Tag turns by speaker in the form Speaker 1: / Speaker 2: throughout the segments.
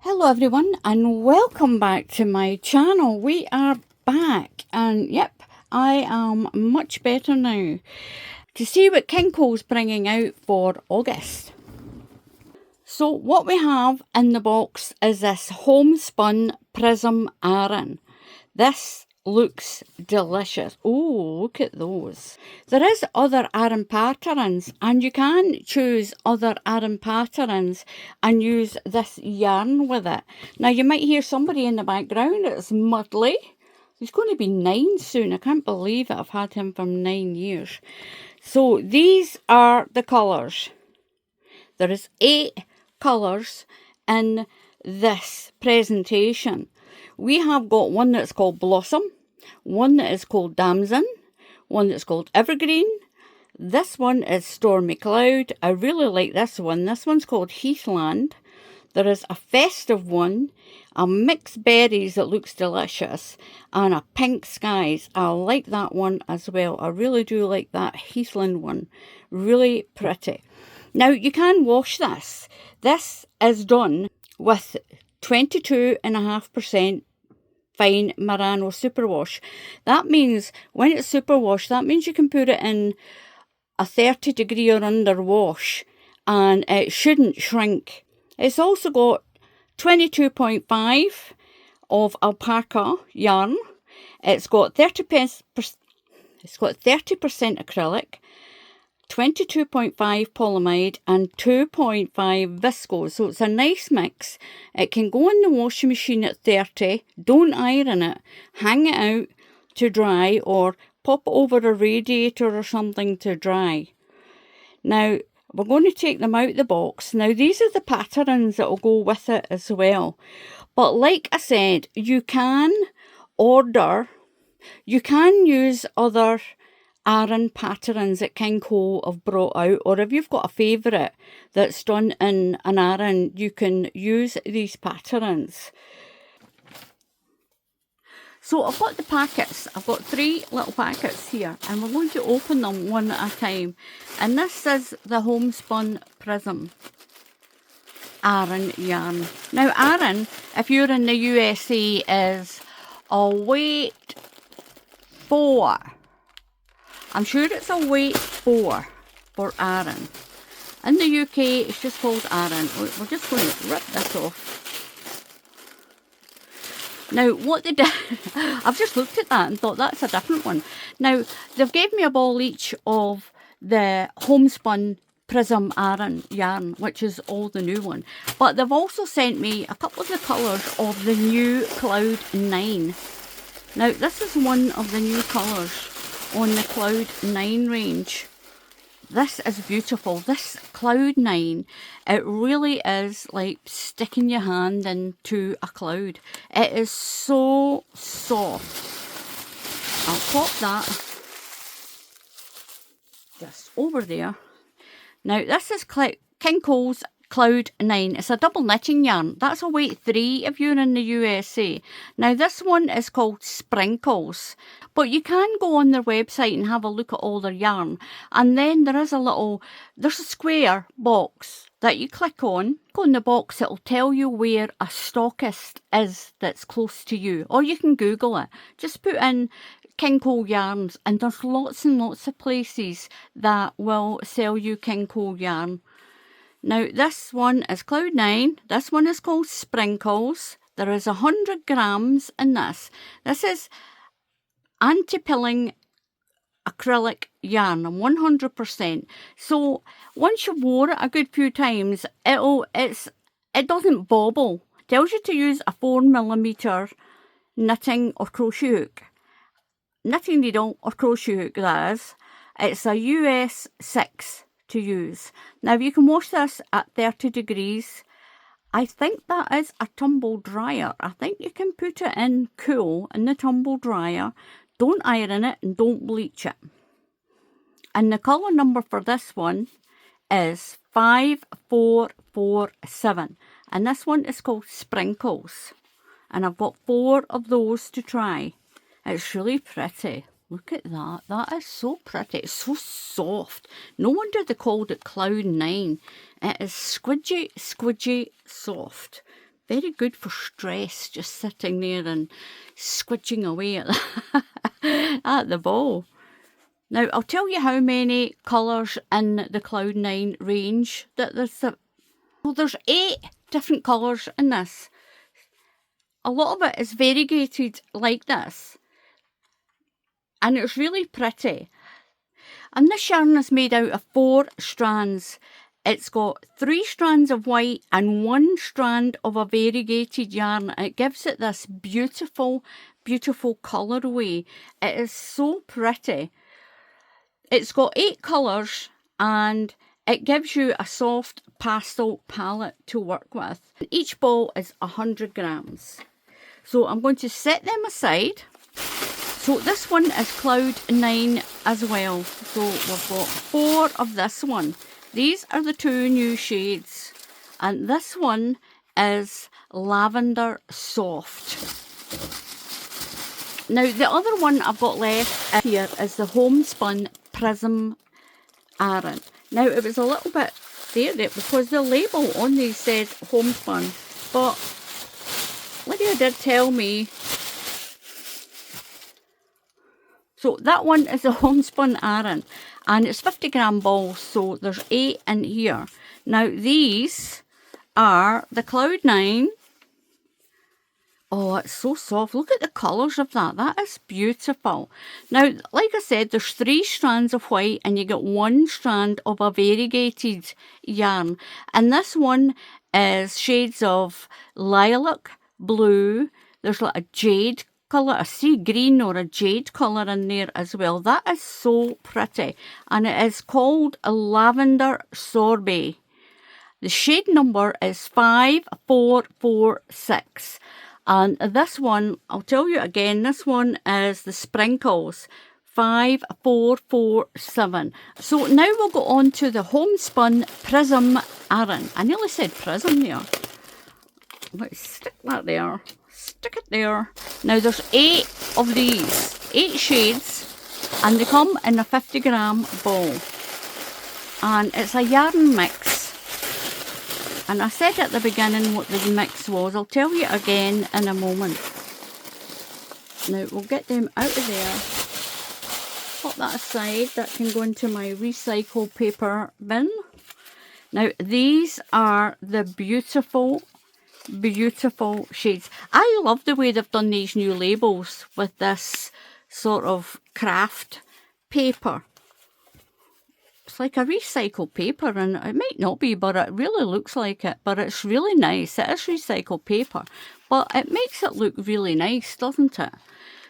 Speaker 1: Hello everyone and welcome back to my channel. We are back and yep, I am much better now. To see what Kinko's bringing out for August. So what we have in the box is this Homespun Prism Aran. This looks delicious. Oh, look at those. There is other Aran patterns and you can choose other Aran patterns and use this yarn with it. Now you might hear somebody in the background. It's Mudley. He's going to be 9 soon. I can't believe it. I've had him for 9 years. So these are the colours. There is 8 colours in this presentation. We have got one that's called Blossom, one that is called Damson, one that's called Evergreen. This one is Stormy Cloud. I really like this one. This one's called Heathland. There is a festive one, a mixed berries that looks delicious, and a pink skies. I like that one as well. I really do like that Heathland one. Really pretty. Now you can wash this. This is done with 22.5% fine Merino superwash. That means when it's superwash, that means you can put it in a 30-degree or under wash and it shouldn't shrink. It's also got 22.5 of alpaca yarn. It's got 30% acrylic, 22.5 polyamide and 2.5 viscose. So it's a nice mix. It can go in the washing machine at 30. Don't iron it. Hang it out to dry or pop it over a radiator or something to dry. Now we're going to take them out the box. Now these are the patterns that will go with it as well. But like I said, you can use other Aran patterns that Kinko have brought out, or if you've got a favourite that's done in an Aran, you can use these patterns. So I've got the packets. I've got 3 little packets here and we're going to open them one at a time. And this is the Homespun Prism Aran yarn. Now Aran, if you're in the USA, is a weight 4. I'm sure it's a weight 4 for Aran. In the UK, it's just called Aran. We're just going to rip this off. Now, what they did, I've just looked at that and thought that's a different one. Now, they've gave me a ball each of the Homespun Prism Aran yarn, which is all the new one. But they've also sent me a couple of the colours of the new Cloud 9. Now, this is one of the new colours on the Cloud 9 range. This is beautiful. This Cloud 9, it really is like sticking your hand into a cloud. It is so soft. I'll pop that just over there. Now this is Kinko's Cloud 9. It's a double knitting yarn. That's a weight 3 if you're in the USA. Now this one is called Sprinkles, but you can go on their website and have a look at all their yarn. And then there's a square box that you click on. Go in the box, it'll tell you where a stockist is that's close to you. Or you can Google it. Just put in Kinko yarns and there's lots and lots of places that will sell you Kinko yarn. Now this one is Cloud 9, this one is called Sprinkles. There is 100 grams in this. This is anti-pilling acrylic yarn, 100%. So once you've wore it a good few times, it doesn't bobble. It tells you to use a 4mm knitting or crochet hook. Knitting needle or crochet hook, that is. It's a US 6. To use. Now you can wash this at 30 degrees. I think that is a tumble dryer. I think you can put it in cool in the tumble dryer. Don't iron it and don't bleach it. And the colour number for this one is 5447. And this one is called Sprinkles. And I've got 4 of those to try. It's really pretty. Look at that. That is so pretty. It's so soft. No wonder they called it Cloud 9. It is squidgy, squidgy soft. Very good for stress, just sitting there and squidging away at at the ball. Now, I'll tell you how many colours in the Cloud9 range that there's 8 different colours in this. A lot of it is variegated like this, and it's really pretty. And this yarn is made out of 4 strands. It's got 3 strands of white and 1 strand of a variegated yarn. And it gives it this beautiful, beautiful colourway. It is so pretty. It's got 8 colours and it gives you a soft pastel palette to work with. Each ball is 100 grams. So I'm going to set them aside. So this one is Cloud9 as well. So we've got 4 of this one. These are the 2 new shades, and this one is Lavender Soft. Now the other one I've got left here is the Homespun Prism Aran. Now it was a little bit there because the label on these says Homespun, but Lydia did tell me. So that one is a Homespun Aran, and it's 50 gram balls, so there's 8 in here. Now these are the Cloud9. Oh, it's so soft. Look at the colours of that. That is beautiful. Now, like I said, there's 3 strands of white and you get 1 strand of a variegated yarn. And this one is shades of lilac, blue. There's like a jade colour, a sea green or a jade colour in there as well. That is so pretty, and it is called a Lavender Sorbet. The shade number is 5446, and this one, I'll tell you again, this one is the Sprinkles 5447. So now we'll go on to the Homespun Prism Aran. I nearly said prism there. Let's stick that there. Stick it there. Now there's 8 of these, 8 shades, and they come in a 50 gram ball. And it's a yarn mix. And I said at the beginning what the mix was. I'll tell you again in a moment. Now we'll get them out of there. Put that aside. That can go into my recycled paper bin. Now these are the beautiful shades. I love the way they've done these new labels with this sort of craft paper. It's like a recycled paper, and it might not be, but it really looks like it. But it's really nice. It is recycled paper, but it makes it look really nice, doesn't it?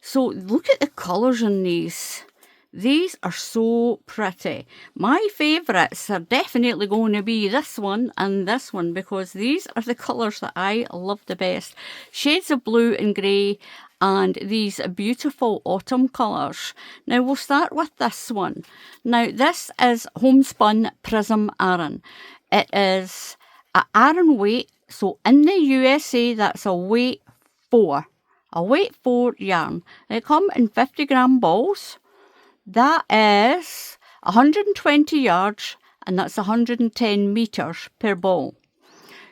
Speaker 1: So look at the colours in these. These are so pretty. My favourites are definitely going to be this one and this one, because these are the colours that I love the best. Shades of blue and grey, and these beautiful autumn colours. Now we'll start with this one. Now this is Homespun Prism Aran. It is an Aran weight, so in the USA that's a weight 4. A weight 4 yarn. They come in 50 gram balls. That is 120 yards, and that's 110 metres per ball.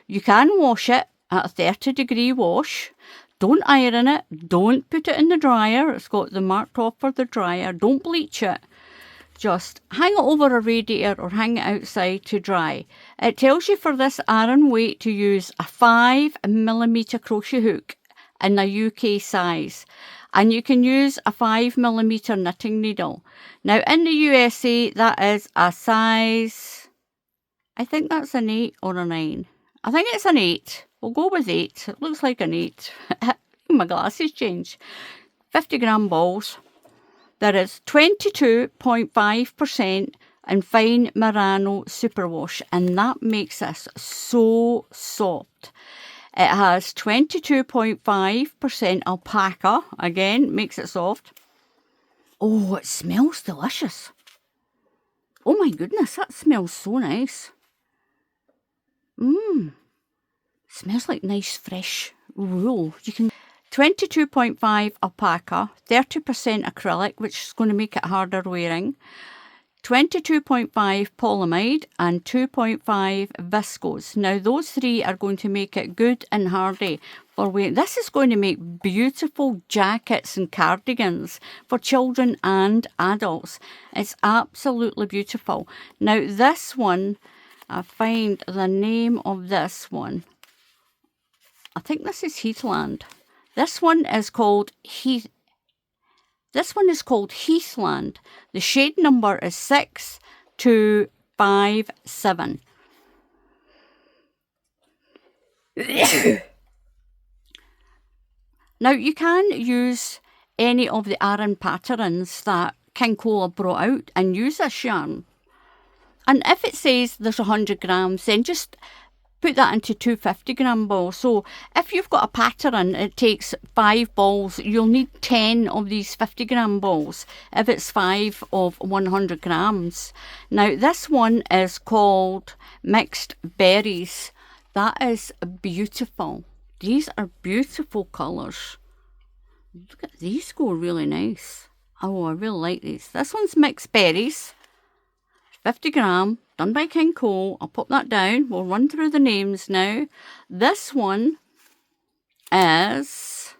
Speaker 1: You can wash it at a 30-degree wash. Don't iron it. Don't put it in the dryer. It's got the marked off for the dryer. Don't bleach it. Just hang it over a radiator or hang it outside to dry. It tells you for this Aran weight to use a 5mm crochet hook in a UK size. And you can use a 5mm knitting needle. Now in the USA that is a size, I think that's an 8 or a 9. I think it's an 8. We'll go with 8. It looks like an 8. My glasses changed. 50 gram balls. There is 22.5% in fine Merano superwash, and that makes this so soft. It has 22.5% alpaca, again, makes it soft. Oh, it smells delicious. Oh my goodness, that smells so nice. Smells like nice fresh wool. You can 22.5 alpaca, 30% acrylic, which is going to make it harder wearing. 22.5 polyamide and 2.5 viscose. Now those three are going to make it good and hardy for wearing. This is going to make beautiful jackets and cardigans for children and adults. It's absolutely beautiful. Now this one, I find the name of this one. I think this is Heathland. This one is called Heathland. The shade number is 6257. Now you can use any of the Aran patterns that King Cole brought out and use this yarn. And if it says there's 100 grams, then just put that into 250 gram balls. So if you've got a pattern, it takes 5 balls, you'll need 10 of these 50 gram balls if it's 5 of 100 grams. Now this one is called Mixed Berries. That is beautiful. These are beautiful colours. Look at these, go really nice. Oh, I really like these. This one's Mixed Berries. 50 gram, done by King Cole. I'll pop that down. We'll run through the names now. This one is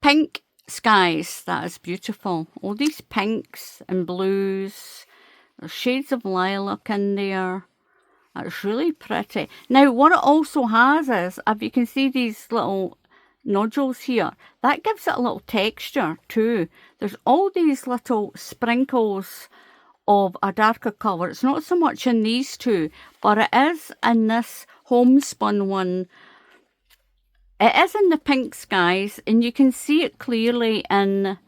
Speaker 1: Pink Skies. That is beautiful. All these pinks and blues. There's shades of lilac in there. That's really pretty. Now, what it also has is, if you can see these little nodules here, that gives it a little texture too. There's all these little sprinkles of a darker colour. It's not so much in these two, but it is in this Homespun one. It is in the Pink Skies, and you can see it clearly in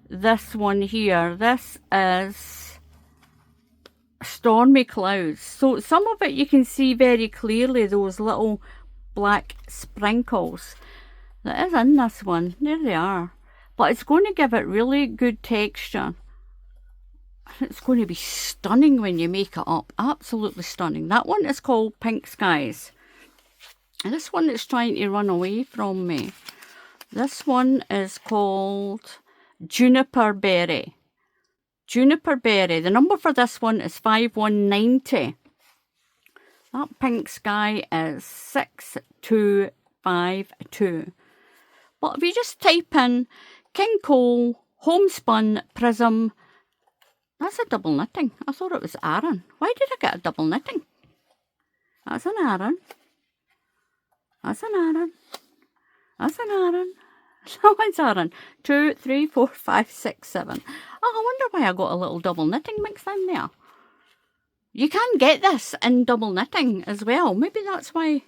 Speaker 1: this one here. This is Stormy Clouds. So some of it you can see very clearly, those little black sprinkles. That is in this one. There they are. But it's going to give it really good texture. It's going to be stunning when you make it up. Absolutely stunning. That one is called Pink Skies. And this one is trying to run away from me. This one is called Juniper Berry. Juniper Berry. The number for this one is 5190. That Pink Sky is 6252. But if you just type in King Cole, Homespun, Prism, that's a double knitting. I thought it was Aran. Why did I get a double knitting? That's an Aran. That's an Aran. That's an Aran. That one's Aran. 2, 3, 4, 5, 6, 7. Oh, I wonder why I got a little double knitting mixed in there. You can get this in double knitting as well. Maybe that's why.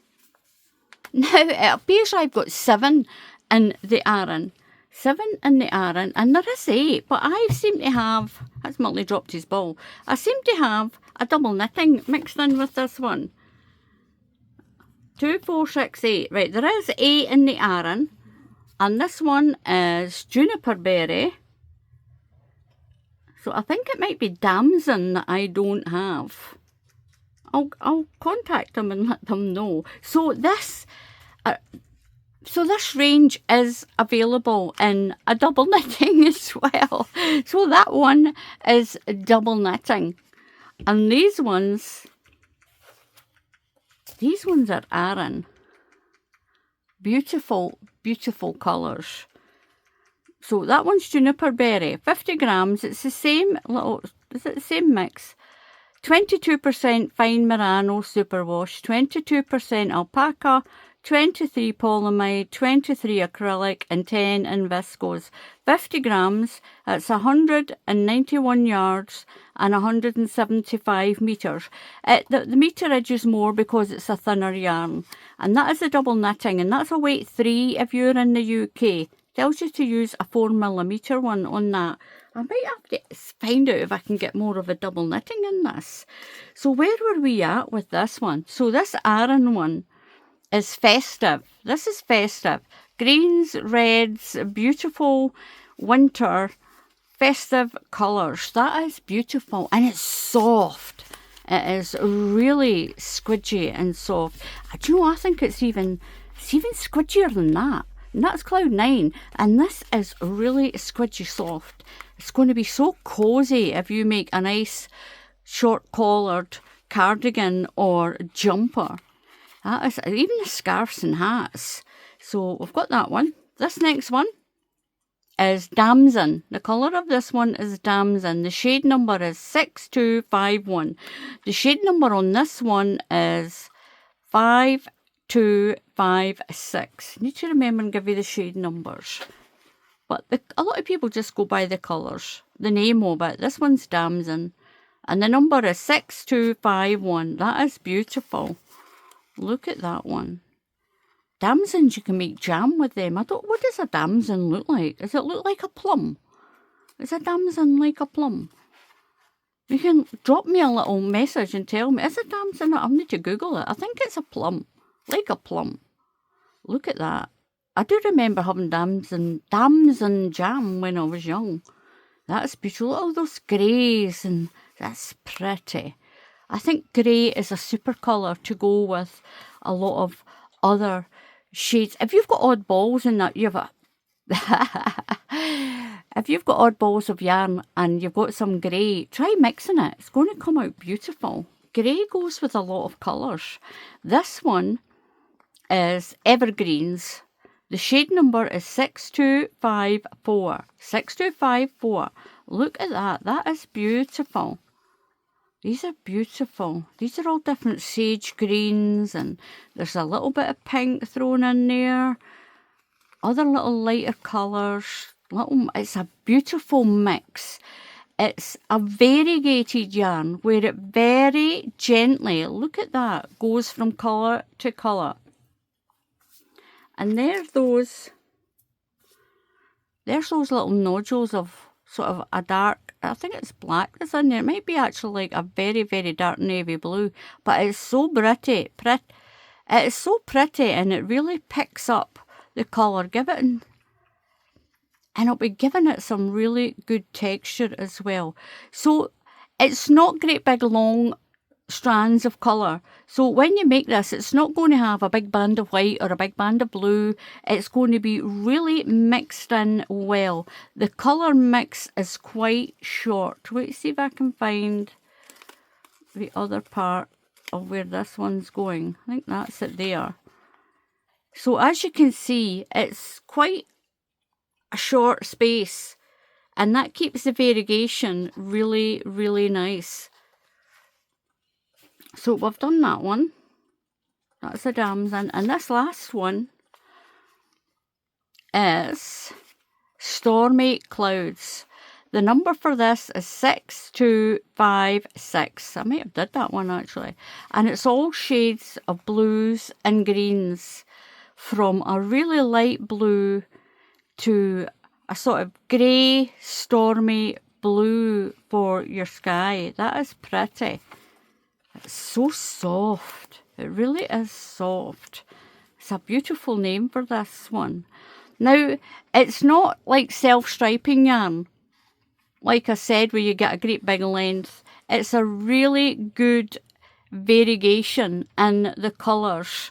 Speaker 1: Now, it appears I've got 7 in the Aran. 7 in the Aran, and there is 8, but I seem to have, that's Mully dropped his ball, I seem to have a double knitting mixed in with this one. 2, 4, 6, 8. Right, there is 8 in the Aran, and this one is Juniper Berry. So I think it might be Damson that I don't have. I'll contact them and let them know. So this range is available in a double knitting as well. So that one is double knitting. And these ones are Aran. Beautiful, beautiful colours. So that one's Juniper Berry, 50 grams. It's the same little, is it the same mix? 22% fine merino superwash, 22% alpaca, 23 polyamide, 23 acrylic, and 10 in viscose. 50 grams, it's 191 yards and 175 metres. The meterage is more because it's a thinner yarn. And that is a double knitting, and that's a weight 3 if you're in the UK. Tells you to use a 4mm one on that. I might have to find out if I can get more of a double knitting in this. So where were we at with this one? So this Aran one is festive. This is festive. Greens, reds, beautiful winter festive colours. That is beautiful, and it's soft. It is really squidgy and soft. Do you know, I think it's even squidgier than that. And that's Cloud 9, and this is really squidgy soft. It's going to be so cosy if you make a nice short collared cardigan or jumper. That is, even the scarves and hats. So we've got that one. This next one is Damson. The colour of this one is Damson. The shade number is 6251. The shade number on this one is 5256. Need to remember and give you the shade numbers. But a lot of people just go by the colours, the name of it. This one's Damson. And the number is 6251. That is beautiful. Look at that one. Damsons, you can make jam with them. What does a damson look like? Does it look like a plum? Is a damson like a plum? You can drop me a little message and tell me, is a damson? I need to Google it. I think it's a plum. Like a plum. Look at that. I do remember having damson jam when I was young. That's beautiful. Look at all those greys, and that's pretty. I think grey is a super colour to go with a lot of other shades. If you've got odd balls in that, if you've got odd balls of yarn and you've got some grey, try mixing it. It's going to come out beautiful. Grey goes with a lot of colours. This one is Evergreens. The shade number is 6254. 6254. Look at that. That is beautiful. These are beautiful. These are all different sage greens, and there's a little bit of pink thrown in there. Other little lighter colours. It's a beautiful mix. It's a variegated yarn where it very gently, look at that, goes from colour to colour. And there's those little nodules of sort of a dark, I think it's black that's in there. It might be actually like a very, very dark navy blue, but it's so pretty. It is so pretty, and it really picks up the colour. And it'll be giving it some really good texture as well. So it's not great big long strands of colour. So when you make this, it's not going to have a big band of white or a big band of blue. It's going to be really mixed in well. The colour mix is quite short. Wait, see if I can find the other part of where this one's going. I think that's it there. So as you can see, it's quite a short space, and that keeps the variegation really, really nice. So we've done that one. That's the damson. And this last one is Stormy Clouds. The number for this is 6256. I might have did that one actually. And it's all shades of blues and greens, from a really light blue to a sort of grey, stormy blue for your sky. That is pretty. It's so soft. It really is soft. It's a beautiful name for this one. Now, it's not like self-striping yarn, like I said, where you get a great big length. It's a really good variegation in the colours.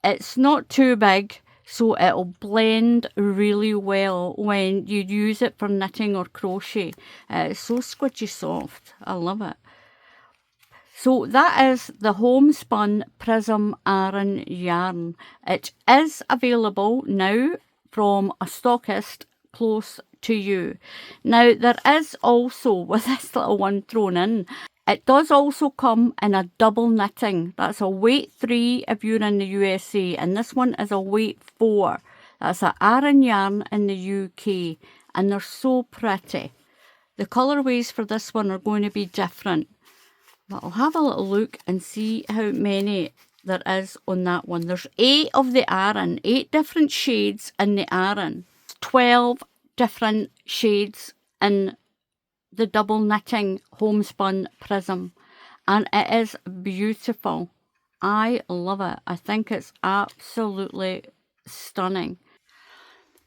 Speaker 1: It's not too big, so it'll blend really well when you use it for knitting or crochet. It's so squidgy soft. I love it. So that is the Homespun Prism Aran yarn. It is available now from a stockist close to you. Now there is also, with this little one thrown in, it does also come in a double knitting. That's a weight 3 if you're in the USA, and this one is a weight 4. That's an Aran yarn in the UK, and they're so pretty. The colourways for this one are going to be different. But I'll have a little look and see how many there is on that one. There's 8 of the Aran, 8 different shades in the Aran, 12 different shades in the double knitting Homespun Prism, and it is beautiful. I love it. I think it's absolutely stunning.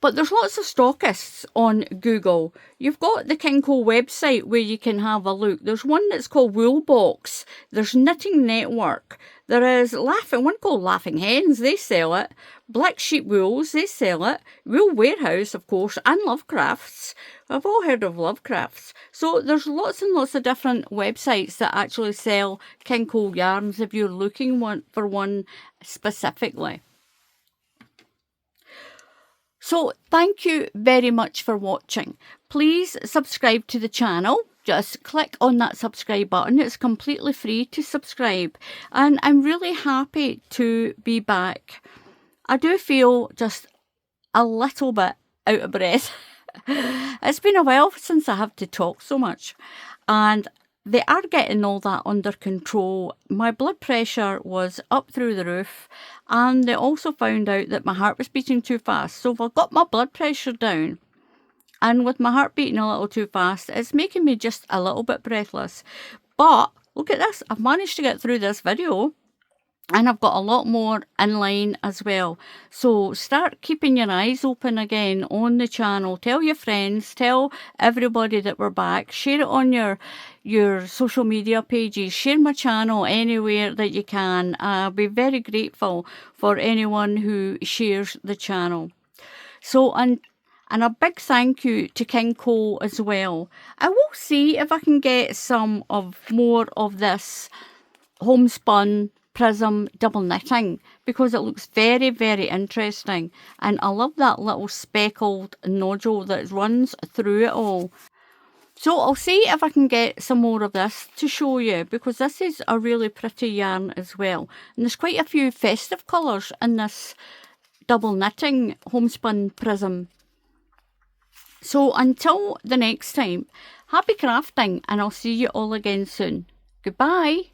Speaker 1: But there's lots of stockists on Google. You've got the Kinko website where you can have a look. There's one that's called Woolbox. There's Knitting Network. There is one called Laughing Hens, they sell it. Black Sheep Wools, they sell it. Wool Warehouse, of course, and Lovecrafts. I've all heard of Lovecrafts. So there's lots and lots of different websites that actually sell Kinko yarns if you're looking for one specifically. So thank you very much for watching. Please subscribe to the channel. Just click on that subscribe button. It's completely free to subscribe. And I'm really happy to be back. I do feel just a little bit out of breath. It's been a while since I have to talk so much. And they are getting all that under control. My blood pressure was up through the roof, and they also found out that my heart was beating too fast. So if I got my blood pressure down, and with my heart beating a little too fast, it's making me just a little bit breathless. But look at this, I've managed to get through this video. And I've got a lot more in line as well. So start keeping your eyes open again on the channel. Tell your friends, tell everybody that we're back. Share it on your social media pages. Share my channel anywhere that you can. I'll be very grateful for anyone who shares the channel. So, and a big thank you to Kinko as well. I will see if I can get some more of this homespun Prism double knitting, because it looks very, very interesting, and I love that little speckled nodule that runs through it all. So I'll see if I can get some more of this to show you, because this is a really pretty yarn as well, and there's quite a few festive colours in this double knitting homespun Prism. So until the next time, happy crafting, and I'll see you all again soon. Goodbye.